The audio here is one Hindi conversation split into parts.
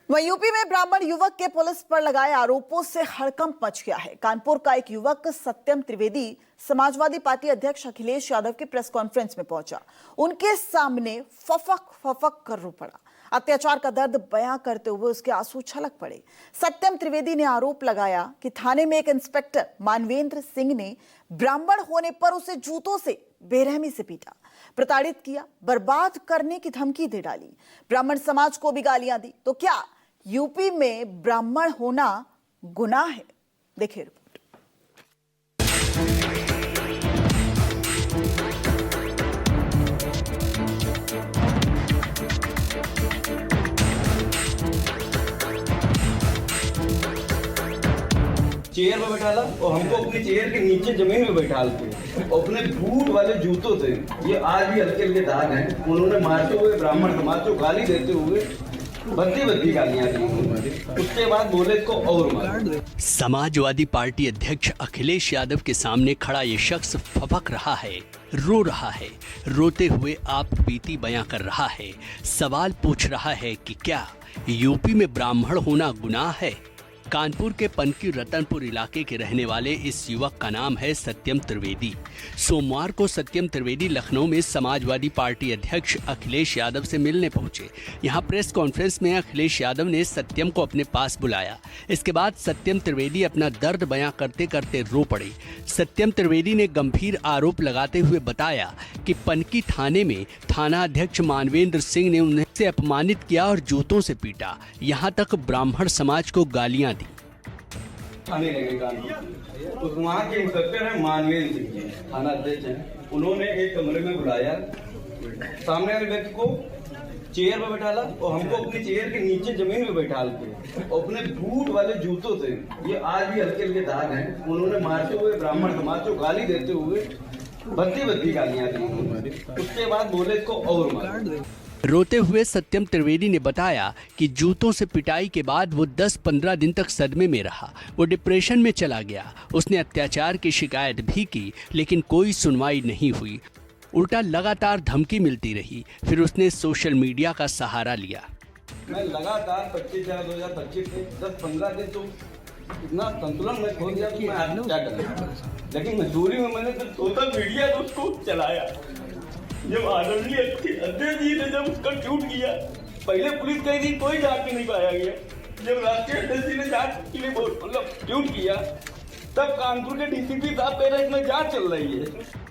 वहीं यूपी में ब्राह्मण युवक के पुलिस पर लगाए आरोपों से हड़कंप मच गया है। कानपुर का एक युवक सत्यम त्रिवेदी समाजवादी पार्टी अध्यक्ष अखिलेश यादव की प्रेस कॉन्फ्रेंस में पहुंचा। उनके सामने फफक कर रो पड़ा। अत्याचार का दर्द बयां करते हुए उसके आंसू छलक पड़े। सत्यम त्रिवेदी ने आरोप लगाया कि थाने में एक इंस्पेक्टर मानवेंद्र सिंह ने ब्राह्मण होने पर उसे जूतों से बेरहमी से पीटा, प्रताड़ित किया, बर्बाद करने की धमकी दे डाली, ब्राह्मण समाज को भी गालियां दी। तो क्या यूपी में ब्राह्मण होना गुनाह है? देखिए रिपोर्ट। चेयर पर बैठाला और हमको अपनी चेयर के नीचे जमीन में बैठाल के अपने बूट वाले जूतों से, ये आज भी हल्के हल्के दाग हैं, उन्होंने मारते हुए ब्राह्मण समाज को गाली देते हुए बद्दी गालियां दी। उसके बाद बोले इसको और मार। समाजवादी पार्टी अध्यक्ष अखिलेश यादव के सामने खड़ा ये शख्स फपक रहा है, रो रहा है, रोते हुए आप बीती बयां कर रहा है। सवाल पूछ रहा है कि क्या यूपी में ब्राह्मण होना गुनाह है? कानपुर के पनकी रतनपुर इलाके के रहने वाले इस युवक का नाम है सत्यम त्रिवेदी। सोमवार को सत्यम त्रिवेदी लखनऊ में समाजवादी पार्टी अध्यक्ष अखिलेश यादव से मिलने पहुंचे। यहां प्रेस कॉन्फ्रेंस में अखिलेश यादव ने सत्यम को अपने पास बुलाया। इसके बाद सत्यम त्रिवेदी अपना दर्द बयां करते करते रो पड़े। सत्यम त्रिवेदी ने गंभीर आरोप लगाते हुए बताया कि पनकी थाने में थाना अध्यक्ष मानवेंद्र सिंह ने उन्हें अपमानित किया और जूतों से पीटा, यहाँ तक ब्राह्मण समाज को गालियां दी। थाने लगे कानपुर, तो वहाँ के इंस्पेक्टर हैं मानवेंद्र सिंह जी, थाना अध्यक्ष हैं। उन्होंने एक कमरे में बुलाया, सामने वाले व्यक्ति को चेयर पर बैठाला और हमको अपनी चेयर के नीचे जमीन में बैठाल के अपने बूट वाले जूतों से, ये आज भी हल्के हल्के दाग हैं, उन्होंने मारते हुए ब्राह्मण समाज को गाली देते हुए बद्दी गालियां दी। उसके बाद बोले इसको और मार। रोते हुए सत्यम त्रिवेदी ने बताया कि जूतों से पिटाई के बाद वो 10-15 दिन तक सदमे में रहा। वो डिप्रेशन में चला गया। उसने अत्याचार की शिकायत भी की, लेकिन कोई सुनवाई नहीं हुई। उल्टा लगातार धमकी मिलती रही। फिर उसने सोशल मीडिया का सहारा लिया। मैं लगातार 25/4/2025 से 10-15 दिन तो इतना संतुलन में खो गया कि मैं आज क्या करूं, लेकिन मजबूरी में मैंने तो सोशल मीडिया तो उसको चलाया। जब आदरणीय अध्यक्ष जी ने जब उसका ट्वीट किया, पहले पुलिस कही थी, कोई जांच नहीं पाया गया। जब राष्ट्रीय अध्यक्ष जी ने जांच के लिए मतलब ट्वीट किया, तब कानपुर के डीसीपी साहब कह रहे इसमें जांच चल रही है।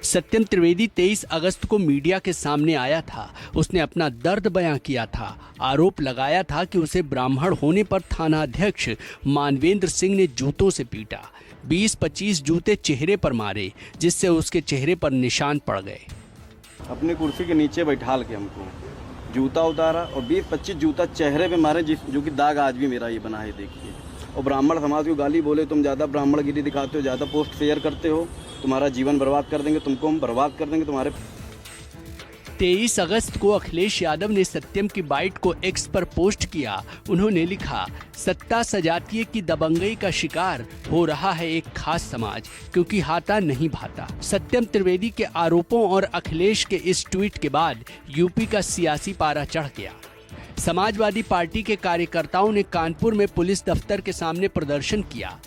सत्यम त्रिवेदी 23 अगस्त को मीडिया के सामने आया था। उसने अपना दर्द बयां किया था। आरोप लगाया था कि उसे ब्राह्मण होने पर थाना अध्यक्ष मानवेंद्र सिंह ने जूतों से पीटा। 20-25 जूते चेहरे पर मारे, जिससे उसके चेहरे पर निशान पड़ गए। अपनी कुर्सी के नीचे बैठाल के हमको जूता उतारा और 20-25 जूता चेहरे पे मारे, जो कि दाग आज भी मेरा ये बना है, देखिए। और ब्राह्मण समाज को गाली बोले, तुम ज़्यादा ब्राह्मणगिरी दिखाते हो, ज़्यादा पोस्ट शेयर करते हो, तुम्हारा जीवन बर्बाद कर देंगे, तुमको हम बर्बाद कर देंगे। तुम्हारे 23 अगस्त को अखिलेश यादव ने सत्यम की बाइट को एक्स पर पोस्ट किया। उन्होंने लिखा, सत्ता सजातीय की दबंगई का शिकार हो रहा है एक खास समाज, क्योंकि हाथा नहीं भाता। सत्यम त्रिवेदी के आरोपों और अखिलेश के इस ट्वीट के बाद यूपी का सियासी पारा चढ़ गया। समाजवादी पार्टी के कार्यकर्ताओं ने कानपुर में पुलिस दफ्तर के सामने प्रदर्शन किया।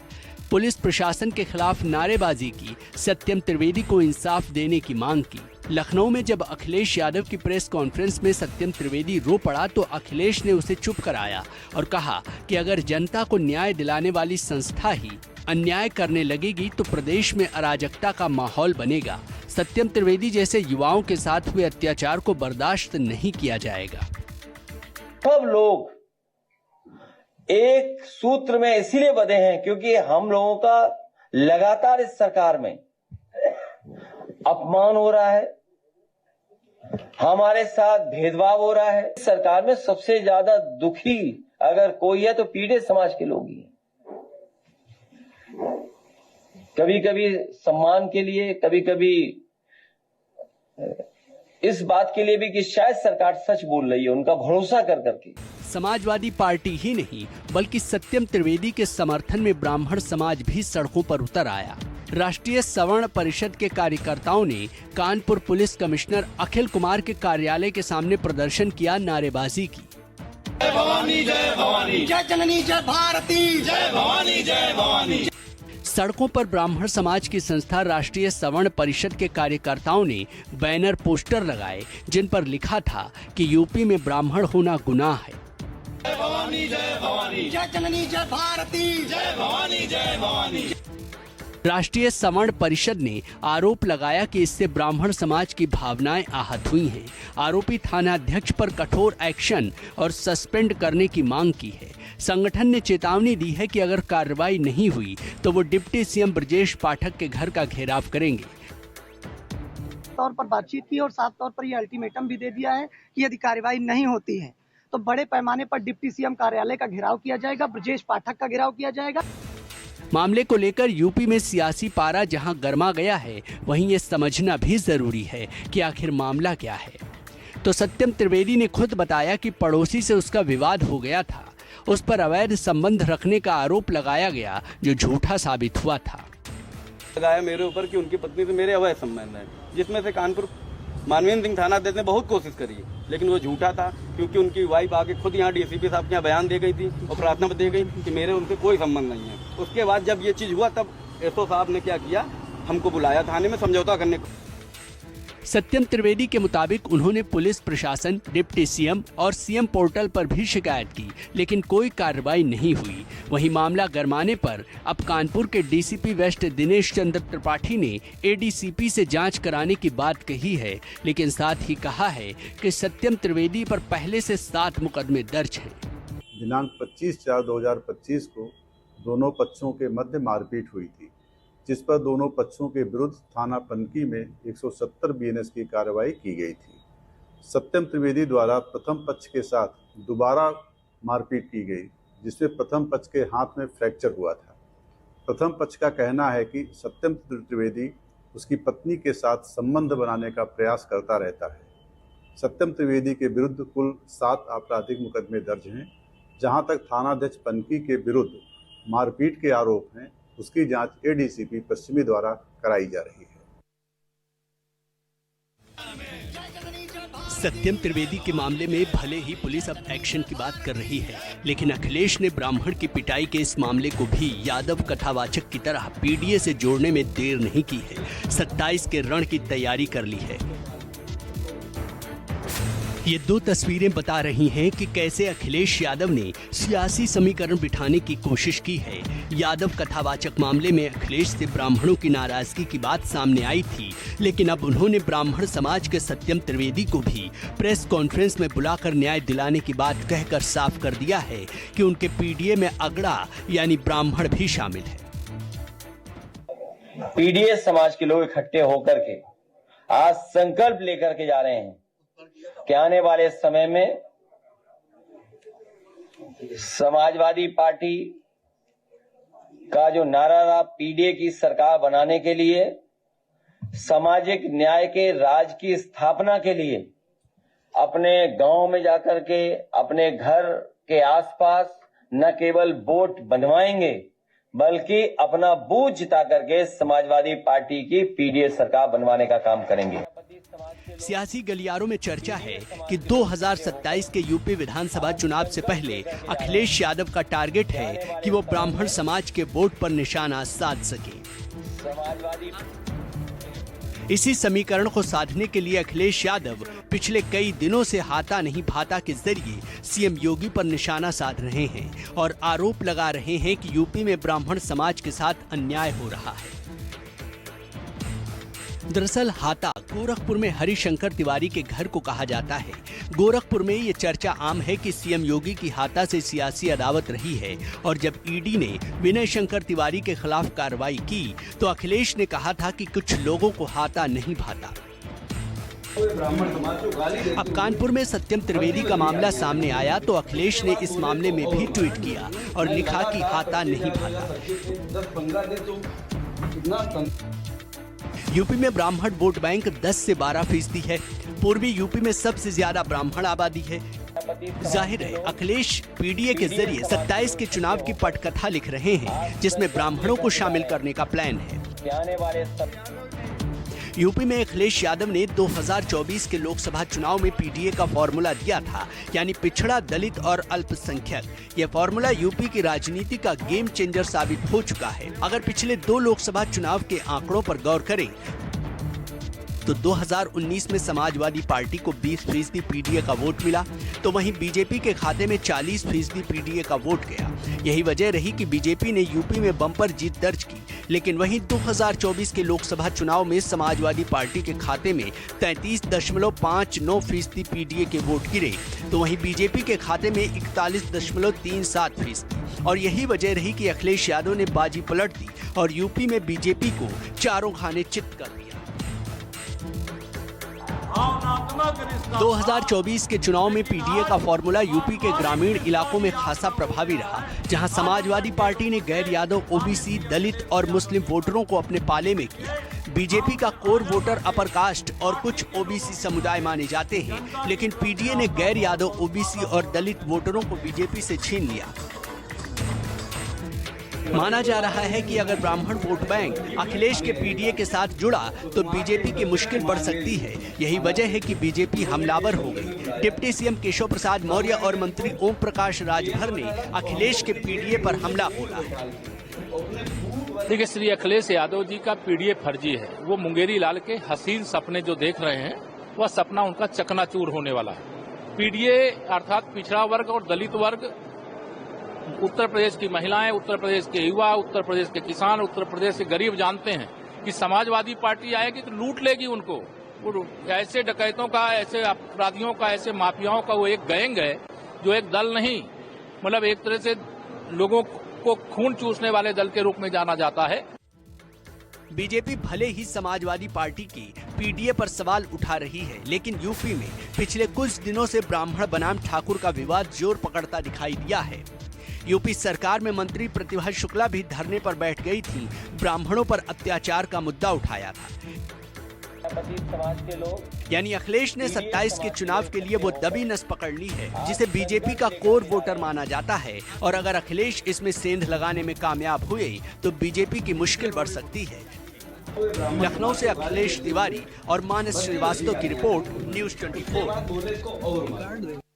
पुलिस प्रशासन के खिलाफ नारेबाजी की। सत्यम त्रिवेदी को इंसाफ देने की मांग की। लखनऊ में जब अखिलेश यादव की प्रेस कॉन्फ्रेंस में सत्यम त्रिवेदी रो पड़ा, तो अखिलेश ने उसे चुप कराया और कहा कि अगर जनता को न्याय दिलाने वाली संस्था ही अन्याय करने लगेगी तो प्रदेश में अराजकता का माहौल बनेगा। सत्यम त्रिवेदी जैसे युवाओं के साथ हुए अत्याचार को बर्दाश्त नहीं किया जाएगा। सब लोग एक सूत्र में इसीलिए बंधे हैं क्योंकि हम लोगों का लगातार इस सरकार में अपमान हो रहा है, हमारे साथ भेदभाव हो रहा है। इस सरकार में सबसे ज्यादा दुखी अगर कोई है तो पीड़ित समाज के लोग ही हैं। कभी कभी सम्मान के लिए, कभी कभी इस बात के लिए भी कि शायद सरकार सच बोल रही है, उनका भरोसा कर करके। समाजवादी पार्टी ही नहीं, बल्कि सत्यम त्रिवेदी के समर्थन में ब्राह्मण समाज भी सड़कों पर उतर आया। राष्ट्रीय सवर्ण परिषद के कार्यकर्ताओं ने कानपुर पुलिस कमिश्नर अखिल कुमार के कार्यालय के सामने प्रदर्शन किया, नारेबाजी की। जय जननी जय भारती जय भवानी जय भवानी। सड़कों पर ब्राह्मण समाज की संस्था राष्ट्रीय सवर्ण परिषद के कार्यकर्ताओं ने बैनर पोस्टर लगाए जिन पर लिखा था कि यूपी में ब्राह्मण होना गुनाह है। जय भवानी जय भवानी जय जननी जय भारती जय भवानी जय भवानी। राष्ट्रीय सवर्ण परिषद ने आरोप लगाया कि इससे ब्राह्मण समाज की भावनाएं आहत हुई हैं। आरोपी थानाध्यक्ष पर कठोर एक्शन और सस्पेंड करने की मांग की है। संगठन ने चेतावनी दी है कि अगर कार्रवाई नहीं हुई तो वो डिप्टी सीएम ब्रजेश पाठक के घर का घेराव करेंगे। तौर पर बातचीत की और साफ तौर पर यह अल्टीमेटम भी दे दिया है कि यदि कार्रवाई नहीं होती है तो बड़े पैमाने पर डिप्टी सीएम कार्यालय का घेराव किया जाएगा, ब्रजेश पाठक का घेराव किया जाएगा। मामले को लेकर यूपी में सियासी पारा जहां गर्मा गया है, वहीं ये समझना भी जरूरी है कि आखिर मामला क्या है। तो सत्यम त्रिवेदी ने खुद बताया कि पड़ोसी से उसका विवाद हो गया था, उस पर अवैध संबंध रखने का आरोप लगाया गया जो झूठा साबित हुआ था। लगाया मेरे ऊपर कि उनकी पत्नी से मेरे अवैध संबंध है, जिसमें से कानपुर मानवेंद्र सिंह थानाध्यक्ष ने बहुत कोशिश करी, लेकिन वो झूठा था क्योंकि उनकी वाइफ आके खुद यहाँ डीसीपी साहब के यहाँ बयान दे गई थी और प्रार्थना दे गई कि मेरे उनसे कोई संबंध नहीं है। उसके बाद जब ये चीज हुआ तब एसओ साहब ने क्या किया, हमको बुलाया थाने में समझौता करने को। सत्यम त्रिवेदी के मुताबिक उन्होंने पुलिस प्रशासन, डिप्टी सीएम और सीएम पोर्टल पर भी शिकायत की, लेकिन कोई कार्रवाई नहीं हुई। वहीं मामला गरमाने पर अब कानपुर के डीसीपी वेस्ट दिनेश चंद्र त्रिपाठी ने एडीसीपी से जांच कराने की बात कही है, लेकिन साथ ही कहा है कि सत्यम त्रिवेदी पर पहले से 7 मुकदमे दर्ज हैं। दिनांक 25/4/2025 को दोनों पक्षों के मध्य मारपीट हुई थी, जिस पर दोनों पक्षों के विरुद्ध थाना पनकी में 170 बीएनएस की कार्रवाई की गई थी। सत्यम त्रिवेदी द्वारा प्रथम पक्ष के साथ दोबारा मारपीट की गई, जिसमें प्रथम पक्ष के हाथ में फ्रैक्चर हुआ था। प्रथम पक्ष का कहना है कि सत्यम त्रिवेदी उसकी पत्नी के साथ संबंध बनाने का प्रयास करता रहता है। सत्यम त्रिवेदी के विरुद्ध कुल 7 आपराधिक मुकदमे दर्ज हैं। जहां तक थानाध्यक्ष पनकी के विरुद्ध मारपीट के आरोप हैं, उसकी जांच एडीसीपी पश्चिमी द्वारा कराई जा रही है। सत्यम त्रिवेदी के मामले में भले ही पुलिस अब एक्शन की बात कर रही है, लेकिन अखिलेश ने ब्राह्मण की पिटाई के इस मामले को भी यादव कथावाचक की तरह पीडीए से जोड़ने में देर नहीं की है। 27 के रण की तैयारी कर ली है। ये 2 तस्वीरें बता रही हैं कि कैसे अखिलेश यादव ने सियासी समीकरण बिठाने की कोशिश की है। यादव कथावाचक मामले में अखिलेश से ब्राह्मणों की नाराजगी की बात सामने आई थी, लेकिन अब उन्होंने ब्राह्मण समाज के सत्यम त्रिवेदी को भी प्रेस कॉन्फ्रेंस में बुलाकर न्याय दिलाने की बात कहकर साफ कर दिया है कि उनके पीडीए में अगड़ा यानी ब्राह्मण भी शामिल है। पीडीए समाज के लोग इकट्ठे होकर के आज संकल्प लेकर के जा रहे हैं कि आने वाले समय में समाजवादी पार्टी का जो नारा रहा, पीडीए की सरकार बनाने के लिए, सामाजिक न्याय के राज की स्थापना के लिए अपने गांव में जाकर के अपने घर के आसपास न केवल वोट बनवाएंगे बल्कि अपना बूथ जिता करके समाजवादी पार्टी की पीडीए सरकार बनवाने का काम करेंगे। सियासी गलियारों में चर्चा है कि 2027 के यूपी विधानसभा चुनाव से पहले अखिलेश यादव का टारगेट है कि वो ब्राह्मण समाज के वोट पर निशाना साध सके। इसी समीकरण को साधने के लिए अखिलेश यादव पिछले कई दिनों से हाथा नहीं भाता के जरिए सीएम योगी पर निशाना साध रहे हैं और आरोप लगा रहे हैं कि यूपी में ब्राह्मण समाज के साथ अन्याय हो रहा है। दरअसल हाता गोरखपुर में हरिशंकर तिवारी के घर को कहा जाता है। गोरखपुर में ये चर्चा आम है कि सीएम योगी की हाता से सियासी अदावत रही है और जब ईडी ने विनय शंकर तिवारी के खिलाफ कार्रवाई की तो अखिलेश ने कहा था कि कुछ लोगों को हाता नहीं भाता। अब कानपुर में सत्यम त्रिवेदी का मामला सामने आया तो अखिलेश ने इस मामले में भी ट्वीट किया और लिखा कि हाथा नहीं भाता। यूपी में ब्राह्मण वोट बैंक 10 से 12% है। पूर्वी यूपी में सबसे ज्यादा ब्राह्मण आबादी है। जाहिर है अखिलेश पीडीए के जरिए 27 के चुनाव की पटकथा लिख रहे हैं जिसमें ब्राह्मणों को शामिल करने का प्लान है। यूपी में अखिलेश यादव ने 2024 के लोकसभा चुनाव में पीडीए का फॉर्मूला दिया था, यानी पिछड़ा, दलित और अल्पसंख्यक। यह फॉर्मूला यूपी की राजनीति का गेम चेंजर साबित हो चुका है। अगर पिछले 2 लोकसभा चुनाव के आंकड़ों पर गौर करें तो 2019 में समाजवादी पार्टी को 20% पीडीए का वोट मिला, तो वहीं बीजेपी के खाते में 40% पीडीए का वोट गया। यही वजह रही कि बीजेपी ने यूपी में बम्पर जीत दर्ज की। लेकिन वहीं 2024 के लोकसभा चुनाव में समाजवादी पार्टी के खाते में 33.59% पीडीए के वोट गिरे, तो वहीं बीजेपी के खाते में 41.37%। और यही वजह रही कि अखिलेश यादव ने बाजी पलट दी और यूपी में बीजेपी को चारों खाने चित कर दिया। 2024 के चुनाव में पीडीए का फॉर्मूला यूपी के ग्रामीण इलाकों में खासा प्रभावी रहा, जहां समाजवादी पार्टी ने गैर यादव, ओबीसी, दलित और मुस्लिम वोटरों को अपने पाले में किया। बीजेपी का कोर वोटर अपर कास्ट और कुछ ओबीसी समुदाय माने जाते हैं, लेकिन पीडीए ने गैर यादव, ओबीसी और दलित वोटरों को बीजेपी से छीन लिया। माना जा रहा है कि अगर ब्राह्मण वोट बैंक अखिलेश के पीडीए के साथ जुड़ा तो बीजेपी की मुश्किल बढ़ सकती है। यही वजह है कि बीजेपी हमलावर हो गई। डिप्टी सीएम केशव प्रसाद मौर्य और मंत्री ओम प्रकाश राजभर ने अखिलेश के पीडीए पर हमला बोला है। देखिए, श्री अखिलेश यादव जी का पीडीए फर्जी है। वो मुंगेरी लाल के हसीन सपने जो देख रहे हैं, वह सपना उनका चकनाचूर होने वाला है। पीडीए अर्थात पिछड़ा वर्ग और दलित वर्ग, उत्तर प्रदेश की महिलाएं, उत्तर प्रदेश के युवा, उत्तर प्रदेश के किसान, उत्तर प्रदेश के गरीब जानते हैं कि समाजवादी पार्टी आएगी तो लूट लेगी उनको। ऐसे डकैतों का, ऐसे अपराधियों का, ऐसे माफियाओं का वो एक गैंग है जो एक दल नहीं, मतलब एक तरह से लोगों को खून चूसने वाले दल के रूप में जाना जाता है। बीजेपी भले ही समाजवादी पार्टी की पीडीए पर सवाल उठा रही है, लेकिन यूपी में पिछले कुछ दिनों से ब्राह्मण बनाम ठाकुर का विवाद जोर पकड़ता दिखाई दिया है। यूपी सरकार में मंत्री प्रतिभा शुक्ला भी धरने पर बैठ गई थी, ब्राह्मणों पर अत्याचार का मुद्दा उठाया था। समाज के लोग, यानी अखिलेश ने 27 के चुनाव के लिए वो दबी नस पकड़ ली है जिसे बीजेपी का कोर वोटर माना जाता है, और अगर अखिलेश इसमें सेंध लगाने में कामयाब हुए तो बीजेपी की मुश्किल बढ़ सकती है। लखनऊ से अखिलेश तिवारी और मानस श्रीवास्तव की रिपोर्ट, न्यूज़ 24।